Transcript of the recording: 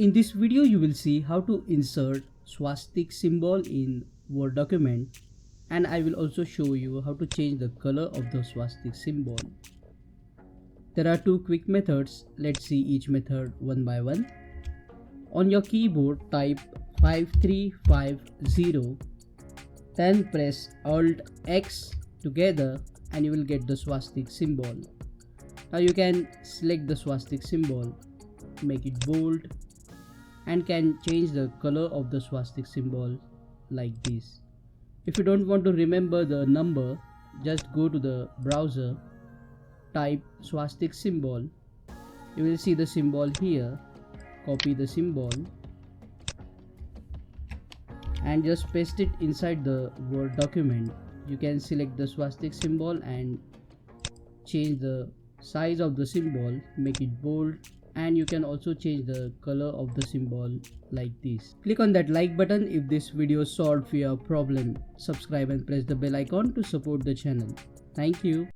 In this video you will see how to insert swastik symbol in Word document, and I will also show you how to change the color of the swastik symbol. There are two quick methods. Let's see each method one by one. On your keyboard type 5350, then press Alt X together and you will get the swastik symbol. Now you can select the swastik symbol, make it bold, and can change the color of the swastik symbol like this. If you don't want to remember the number, just go to the browser, type swastik symbol. You will see the symbol here. Copy the symbol and just paste it inside the Word document. You can select the swastik symbol and change the size of the symbol, make it bold, and you can also change the color of the symbol like this. Click on that like button if this video solved your problem. Subscribe and press the bell icon to support the channel. Thank you.